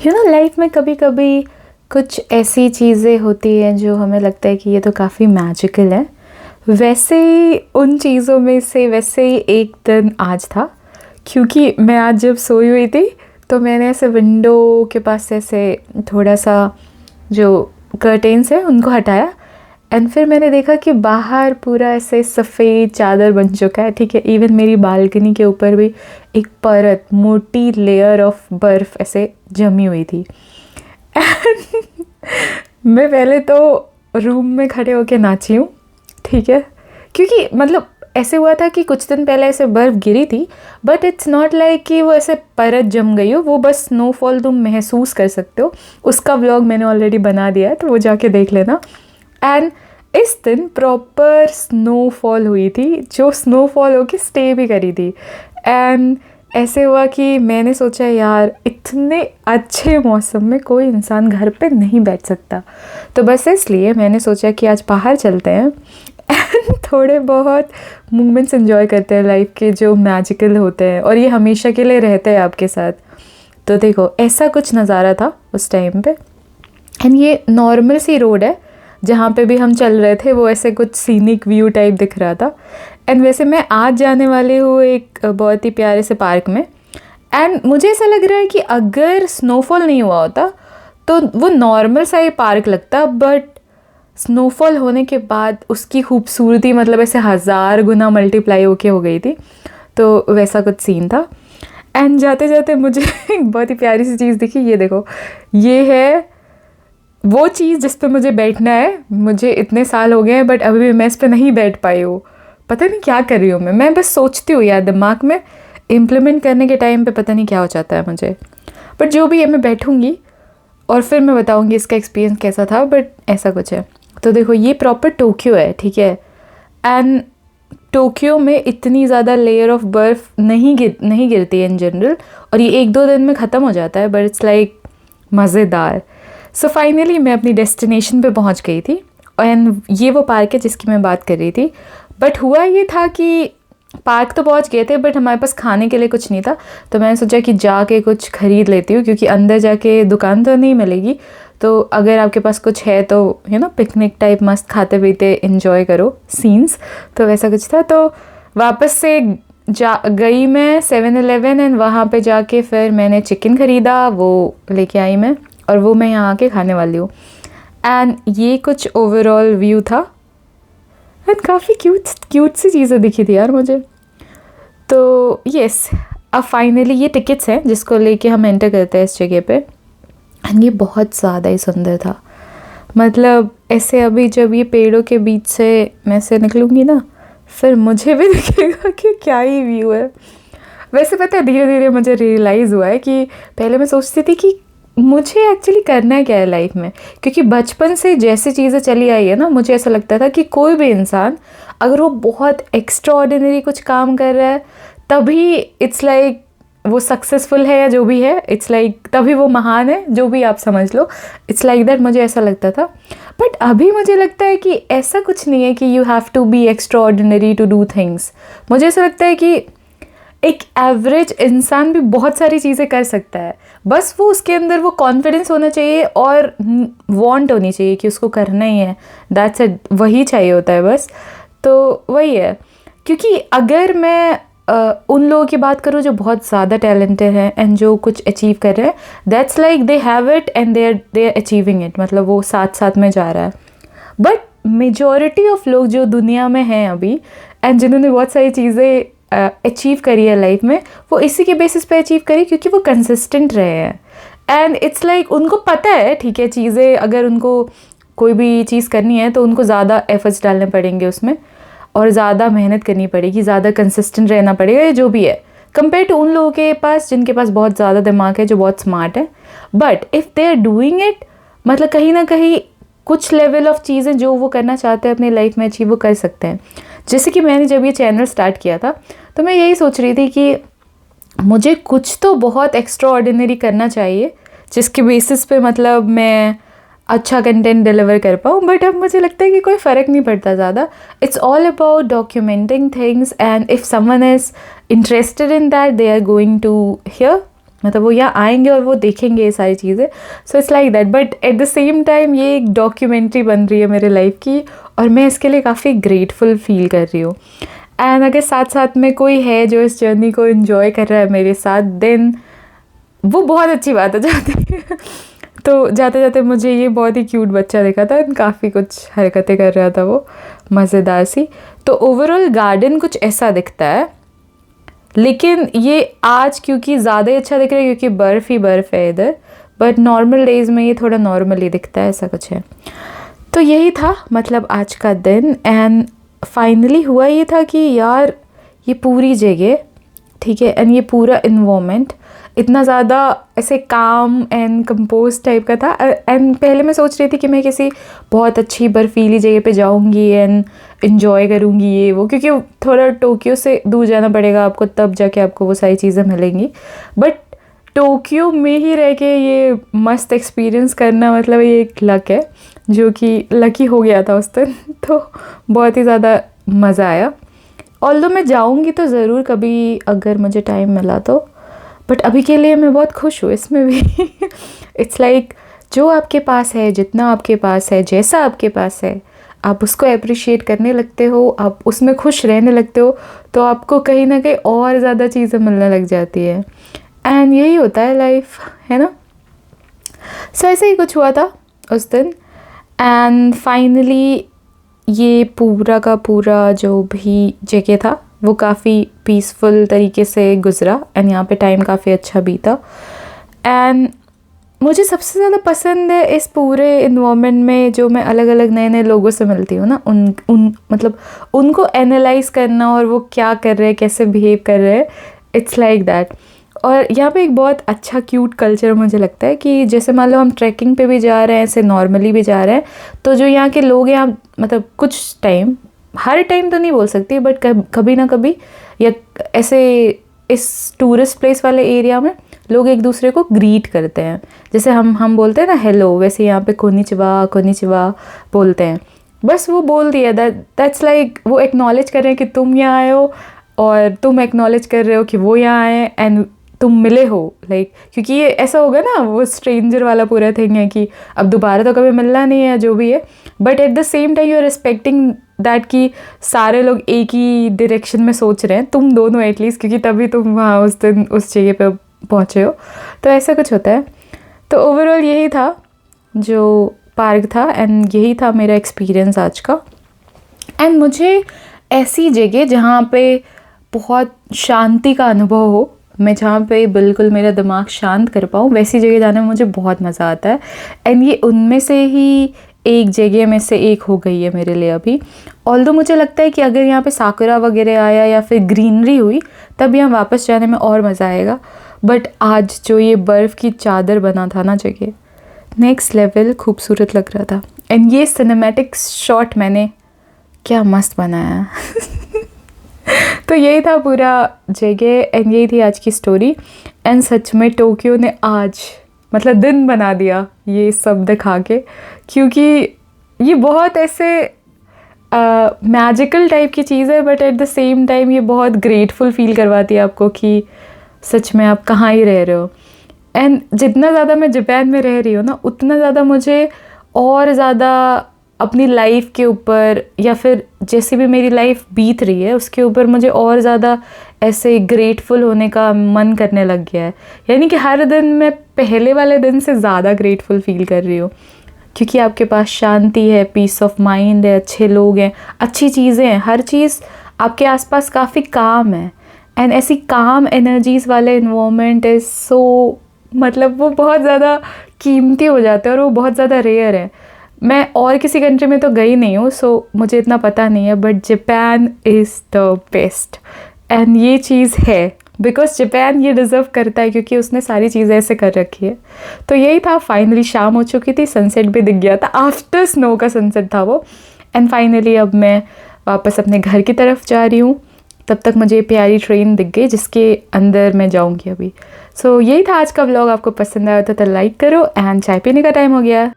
Life में कभी कभी कुछ ऐसी चीज़ें होती हैं जो हमें लगता है कि ये तो काफ़ी मैजिकल है। वैसे ही उन चीज़ों में से वैसे ही एक दिन आज था, क्योंकि मैं आज जब सोई हुई थी तो मैंने ऐसे विंडो के पास से ऐसे थोड़ा सा जो कर्टेन्स हैं उनको हटाया एंड फिर मैंने देखा कि बाहर पूरा ऐसे सफ़ेद चादर बन चुका है। ठीक है, इवन मेरी बालकनी के ऊपर भी एक परत मोटी लेयर ऑफ बर्फ़ ऐसे जमी हुई थी। मैं पहले तो रूम में खड़े होके नाची हूँ। ठीक है, क्योंकि मतलब ऐसे हुआ था कि कुछ दिन पहले ऐसे बर्फ़ गिरी थी, बट इट्स नॉट लाइक कि वो ऐसे परत जम गई हो, वो बस स्नोफॉल तुम महसूस कर सकते हो। उसका व्लॉग मैंने ऑलरेडी बना दिया है, तो वो जाके देख लेना। एंड इस दिन प्रॉपर स्नोफॉल हुई थी, जो स्नोफॉल होके स्टे भी करी थी। एंड ऐसे हुआ कि मैंने सोचा यार इतने अच्छे मौसम में कोई इंसान घर पे नहीं बैठ सकता, तो बस इसलिए मैंने सोचा कि आज बाहर चलते हैं एंड थोड़े बहुत मोमेंट्स एंजॉय करते हैं लाइफ के, जो मैजिकल होते हैं और ये हमेशा के लिए रहते हैं आपके साथ। तो देखो ऐसा कुछ नज़ारा था उस टाइम पे। एंड ये नॉर्मल सी रोड है जहाँ पे भी हम चल रहे थे, वो ऐसे कुछ सीनिक व्यू टाइप दिख रहा था। एंड वैसे मैं आज जाने वाली हूँ एक बहुत ही प्यारे से पार्क में। एंड मुझे ऐसा लग रहा है कि अगर स्नोफॉल नहीं हुआ होता तो वो नॉर्मल सा ही पार्क लगता, बट स्नोफॉल होने के बाद उसकी खूबसूरती मतलब ऐसे 1000 गुना मल्टीप्लाई होके हो गई थी। तो वैसा कुछ सीन था। एंड जाते जाते मुझे एक बहुत ही प्यारी सी चीज़ दिखी। ये देखो, ये है वो चीज़ जिस पे मुझे बैठना है। मुझे इतने साल हो गए हैं बट अभी भी मैं इस पे नहीं बैठ पाई हूँ। पता नहीं क्या कर रही हूँ मैं बस सोचती हूँ यार, दिमाग में इम्प्लीमेंट करने के टाइम पे पता नहीं क्या हो जाता है मुझे। बट जो भी है मैं बैठूँगी और फिर मैं बताऊँगी इसका एक्सपीरियंस कैसा था। बट ऐसा कुछ है। तो देखो ये प्रॉपर टोक्यो है, ठीक है। एंड टोक्यो में इतनी ज़्यादा लेयर ऑफ बर्फ़ नहीं गिरती है इन जनरल, और ये 1-2 दिन में ख़त्म हो जाता है, बट इट्स लाइक मज़ेदार। सो फाइनली मैं अपनी डेस्टिनेशन पे पहुंच गई थी। एंड ये वो पार्क है जिसकी मैं बात कर रही थी। बट हुआ ये था कि पार्क तो पहुंच गए थे बट हमारे पास खाने के लिए कुछ नहीं था। तो मैंने सोचा कि जाके कुछ ख़रीद लेती हूँ, क्योंकि अंदर जाके दुकान तो नहीं मिलेगी। तो अगर आपके पास कुछ है तो पिकनिक टाइप मस्त खाते पीते इन्जॉय करो सीन्स। तो वैसा कुछ था। तो वापस से गई मैं 7-Eleven एंड वहाँ पे जाके फिर मैंने चिकन ख़रीदा, वो लेके आई मैं, और वो मैं यहाँ आके खाने वाली हूँ। एंड ये कुछ ओवरऑल व्यू था। एंड काफ़ी क्यूट सी चीज़ें दिखी थी यार मुझे। तो यस, अब फाइनली ये टिकट्स हैं जिसको लेके हम एंटर करते हैं इस जगह पे। एंड ये बहुत ज़्यादा ही सुंदर था। मतलब ऐसे अभी जब ये पेड़ों के बीच से मैं से निकलूँगी ना, फिर मुझे भी दिखेगा कि क्या ही व्यू है। वैसे पता है धीरे धीरे मुझे रियलाइज़ हुआ है कि पहले मैं सोचती थी कि मुझे एक्चुअली करना है क्या है लाइफ में, क्योंकि बचपन से जैसे चीज़ें चली आई है ना, मुझे ऐसा लगता था कि कोई भी इंसान अगर वो बहुत एक्स्ट्रा ऑर्डिनरी कुछ काम कर रहा है तभी इट्स लाइक वो सक्सेसफुल है, या जो भी है इट्स लाइक तभी वो महान है, जो भी आप समझ लो। इट्स लाइक दैट मुझे ऐसा लगता था। बट अभी मुझे लगता है कि ऐसा कुछ नहीं है कि you have to be extraordinary to do things. मुझे ऐसा लगता है कि एक एवरेज इंसान भी बहुत सारी चीज़ें कर सकता है, बस वो उसके अंदर वो कॉन्फिडेंस होना चाहिए और वांट होनी चाहिए कि उसको करना ही है। दैट्स इट, वही चाहिए होता है बस। तो वही है। क्योंकि अगर मैं उन लोगों की बात करूँ जो बहुत ज़्यादा टैलेंटेड हैं एंड जो कुछ अचीव कर रहे हैं, that's like they have it and they are achieving it, मतलब वो साथ साथ में जा रहा है। बट मेजॉरिटी ऑफ लोग जो दुनिया में हैं अभी एंड जिन्होंने बहुत सारी चीज़ें अचीव करी है लाइफ में, वो इसी के बेसिस पे अचीव करी क्योंकि वो कंसिस्टेंट रहे हैं। एंड इट्स लाइक उनको पता है, ठीक है, चीज़ें अगर उनको कोई भी चीज़ करनी है तो उनको ज़्यादा एफर्ट्स डालने पड़ेंगे उसमें, और ज़्यादा मेहनत करनी पड़ेगी, ज़्यादा कंसिस्टेंट रहना पड़ेगा, जो भी है, कंपेयर टू उन लोगों के पास जिनके पास बहुत ज़्यादा दिमाग है, जो बहुत स्मार्ट है। But if they are doing it, मतलब कहीं ना कहीं कुछ लेवल ऑफ चीज़ें जो वो करना चाहते हैं अपनी लाइफ में अचीव वो कर सकते हैं। जैसे कि मैंने जब ये चैनल स्टार्ट किया था तो मैं यही सोच रही थी कि मुझे कुछ तो बहुत एक्स्ट्रा ऑर्डिनरी करना चाहिए जिसके बेसिस पे मतलब मैं अच्छा कंटेंट डिलीवर कर पाऊँ। बट अब मुझे लगता है कि कोई फ़र्क नहीं पड़ता ज़्यादा। It's all about documenting things, and if someone is interested in that they are going to hear मतलब वो यहाँ आएंगे और वो देखेंगे ये सारी चीज़ें. So it's like that. But at the same time ये एक डॉक्यूमेंट्री बन रही है मेरे लाइफ की और मैं इसके लिए काफ़ी ग्रेटफुल फील कर रही हूँ. एंड अगर साथ साथ में कोई है जो इस जर्नी को इन्जॉय कर रहा है मेरे साथ, देन वो बहुत अच्छी बात हो जाती है. तो जाते जाते मुझे ये बहुत ही क्यूट बच्चा दिखा था, काफ़ी कुछ हरकतें कर रहा था वो, मज़ेदार सी. तो ओवरऑल गार्डन कुछ ऐसा दिखता है, लेकिन ये आज क्योंकि ज़्यादा ही अच्छा दिख रहा है क्योंकि बर्फ़ ही बर्फ़ है इधर, बट नॉर्मल डेज़ में ये थोड़ा नॉर्मली दिखता है, ऐसा कुछ है. तो यही था मतलब आज का दिन. एंड फाइनली हुआ ये था कि यार ये पूरी जगह, ठीक है, एंड ये पूरा इन्वायरमेंट इतना ज़्यादा ऐसे काम एंड कंपोज टाइप का था. एंड पहले मैं सोच रही थी कि मैं किसी बहुत अच्छी बर्फीली जगह पे जाऊंगी एंड इन्जॉय करूंगी ये वो, क्योंकि थोड़ा टोक्यो से दूर जाना पड़ेगा आपको, तब जाके आपको वो सारी चीज़ें मिलेंगी. बट टोक्यो में ही रह के ये मस्त एक्सपीरियंस करना मतलब ये एक लक है, जो कि लकी हो गया था उस दिन. तो बहुत ही ज़्यादा मज़ा आया. ऑल्दो मैं जाऊंगी तो ज़रूर कभी अगर मुझे टाइम मिला तो, बट अभी के लिए मैं बहुत खुश हूँ इसमें भी. इट्स लाइक जो आपके पास है, जितना आपके पास है, जैसा आपके पास है, आप उसको अप्रिशिएट करने लगते हो, आप उसमें खुश रहने लगते हो, तो आपको कहीं ना कहीं और ज़्यादा चीज़ें मिलने लग जाती है. एंड यही होता है लाइफ, है ना. सो ऐसे ही कुछ हुआ था उस दिन. एंड फाइनली ये पूरा का पूरा जो भी जगह था वो काफ़ी पीसफुल तरीके से गुज़रा. एंड यहाँ पे टाइम काफ़ी अच्छा बीता. एंड मुझे सबसे ज़्यादा पसंद है इस पूरे इन्वायरमेंट में जो मैं अलग अलग नए नए लोगों से मिलती हूँ ना, उन मतलब उनको एनालाइज करना और वो क्या कर रहे हैं, कैसे बिहेव कर रहे हैं. It's like that. और यहाँ पे एक बहुत अच्छा क्यूट कल्चर मुझे लगता है कि जैसे मान लो हम ट्रैकिंग पे भी जा रहे हैं, ऐसे नॉर्मली भी जा रहे हैं, तो जो यहाँ के लोग हैं, आप मतलब कुछ टाइम, हर टाइम तो नहीं बोल सकती, बट कभी ना कभी या ऐसे इस टूरिस्ट प्लेस वाले एरिया में लोग एक दूसरे को ग्रीट करते हैं. जैसे हम बोलते हैं ना हेलो, वैसे यहाँ पे कोनिचिवा बोलते हैं. बस वो बोल दिया, दैट्स लाइक वो एक्नॉलेज कर रहे हैं कि तुम यहाँ आए हो और तुम एक्नॉलेज कर रहे हो कि वो यहाँ आए एंड तुम मिले हो. लाइक क्योंकि ये ऐसा होगा ना, वो स्ट्रेंजर वाला पूरा थिंग है कि अब दोबारा तो कभी मिलना नहीं है जो भी है, but at the same time you are respecting that कि सारे लोग एक ही डायरेक्शन में सोच रहे हैं, तुम दोनों एटलीस्ट, क्योंकि तभी तुम वहाँ उस दिन उस जगह पे पहुँचे हो. तो ऐसा कुछ होता है. तो ओवरऑल यही था जो पार्क था एंड यही था मेरा एक्सपीरियंस आज का. एंड मुझे ऐसी जगह जहाँ पे बहुत शांति का अनुभव हो, मैं जहाँ पे बिल्कुल मेरा दिमाग शांत कर पाऊँ, वैसी जगह जाने में मुझे बहुत मज़ा आता है. एंड ये उनमें से ही एक जगह में से एक हो गई है मेरे लिए अभी. ऑल्दो मुझे लगता है कि अगर यहाँ पे साकुरा वगैरह आया या फिर ग्रीनरी हुई तब यहाँ वापस जाने में और मज़ा आएगा. बट आज जो ये बर्फ़ की चादर बना था ना जगह, नेक्स्ट लेवल खूबसूरत लग रहा था. एंड ये सिनेमैटिक शॉट मैंने क्या मस्त बनाया. तो यही था पूरा जगह एंड यही थी आज की स्टोरी. एंड सच में टोक्यो ने आज मतलब दिन बना दिया ये सब दिखा के, क्योंकि ये बहुत ऐसे मैजिकल टाइप की चीज़ है, but at the same time ये बहुत ग्रेटफुल फील करवाती है आपको कि सच में आप कहाँ ही रह रहे हो. एंड जितना ज़्यादा मैं जापान में रह रही हूँ ना, उतना ज़्यादा मुझे और ज़्यादा अपनी लाइफ के ऊपर या फिर जैसी भी मेरी लाइफ बीत रही है उसके ऊपर मुझे और ज़्यादा ऐसे ग्रेटफुल होने का मन करने लग गया है. यानी कि हर दिन मैं पहले वाले दिन से ज़्यादा ग्रेटफुल फील कर रही हूँ, क्योंकि आपके पास शांति है, पीस ऑफ माइंड है, अच्छे लोग हैं, अच्छी चीज़ें हैं, हर चीज़ आपके आसपास काफ़ी काम है. एंड ऐसी काम एनर्जीज़ वाले इन्वायरमेंट इज़ सो, मतलब वो बहुत ज़्यादा कीमती हो जाते हैं और वो बहुत ज़्यादा रेयर है. मैं और किसी कंट्री में तो गई नहीं हूँ, सो मुझे इतना पता नहीं है, but Japan is the best. And ये चीज़ है बिकॉज जापान ये डिज़र्व करता है, क्योंकि उसने सारी चीज़ें ऐसे कर रखी है. तो यही था. फाइनली शाम हो चुकी थी, सनसेट भी दिख गया था, आफ्टर स्नो का सनसेट था वो. एंड फाइनली अब मैं वापस अपने घर की तरफ जा रही हूँ. तब तक मुझे प्यारी ट्रेन दिख गई जिसके अंदर मैं जाऊँगी अभी. सो यही था आज का व्लॉग. आपको पसंद आया तो लाइक करो. एंड चाय पीने का टाइम हो गया.